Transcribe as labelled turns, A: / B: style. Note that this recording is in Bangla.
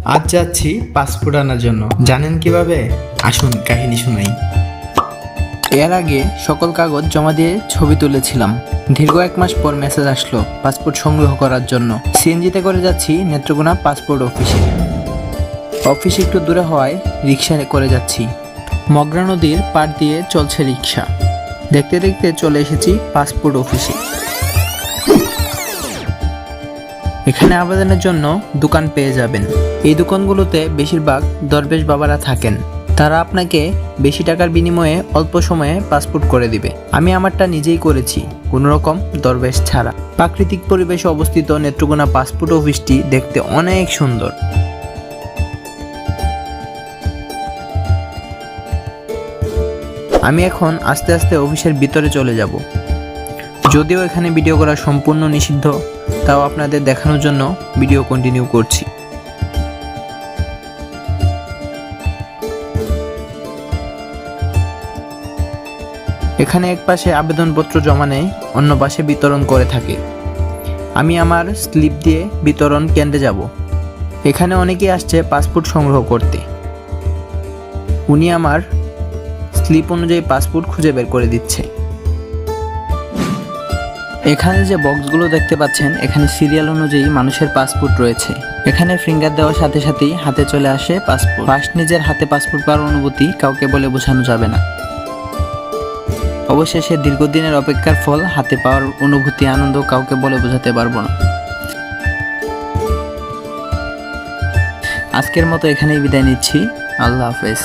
A: আজ যাচ্ছি পাসপোর্ট আনার জন্য। জানেন কিভাবে? আসুন কাহিনী শোনাই।
B: এর আগে সকল কাগজ জমা দিয়ে ছবি তুলেছিলাম। দীর্ঘ 1 মাস পর মেসেজ আসলো পাসপোর্ট সংগ্রহ করার জন্য। সিএনজিতে করে যাচ্ছি নেত্রকোনা পাসপোর্ট অফিসে। অফিস একটু দূরে হওয়ায় রিক্সা করে যাচ্ছি। মগরা নদীর পাড় দিয়ে চলছে রিক্সা। দেখতে দেখতে চলে এসেছি পাসপোর্ট অফিসে। এখানে আবেদনের জন্য দোকান পেয়ে যাবেন। এই দোকানগুলোতে বেশিরভাগ দরবেশ বাবারা থাকেন। তারা আপনাকে বেশি টাকার বিনিময়ে অল্প সময়ে পাসপোর্ট করে দিবে। আমি আমারটা নিজেই করেছি, কোনো রকম দরবেশ ছাড়া। প্রাকৃতিক পরিবেশে অবস্থিত নেত্রকোনা পাসপোর্ট অফিসটি দেখতে অনেক সুন্দর। আমি এখন আস্তে আস্তে অফিসের ভিতরে চলে যাব। যদিও এখানে ভিডিও করা সম্পূর্ণ নিষিদ্ধ, তাও আপনাদের দেখানোর জন্য ভিডিও কন্টিনিউ করছি। এখানে এক পাশে আবেদনপত্র জমা নেয়, অন্য পাশে বিতরণ করে থাকে। আমি আমার স্লিপ দিয়ে বিতরণ কেন্দ্রে যাব। এখানে অনেকেই আসছে পাসপোর্ট সংগ্রহ করতে। উনি আমার স্লিপ অনুযায়ী পাসপোর্ট খুঁজে বের করে দিচ্ছে। এখানে যে বক্সগুলো দেখতে পাচ্ছেন, এখানে সিরিয়াল অনুযায়ী মানুষের পাসপোর্ট রয়েছে। এখানে ফিঙ্গার দেওয়ার সাথে সাথেই হাতে চলে আসে পাসপোর্ট। ফার্স্ট নিজের হাতে পাসপোর্ট পাওয়ার অনুভূতি কাউকে বলে বোঝানো যাবে না। অবশেষে দীর্ঘদিনের অপেক্ষার ফল হাতে পাওয়ার অনুভূতি, আনন্দ কাউকে বলে বোঝাতে পারবো না। আজকের মতো এখানেই বিদায় নিচ্ছি। আল্লাহ হাফেজ।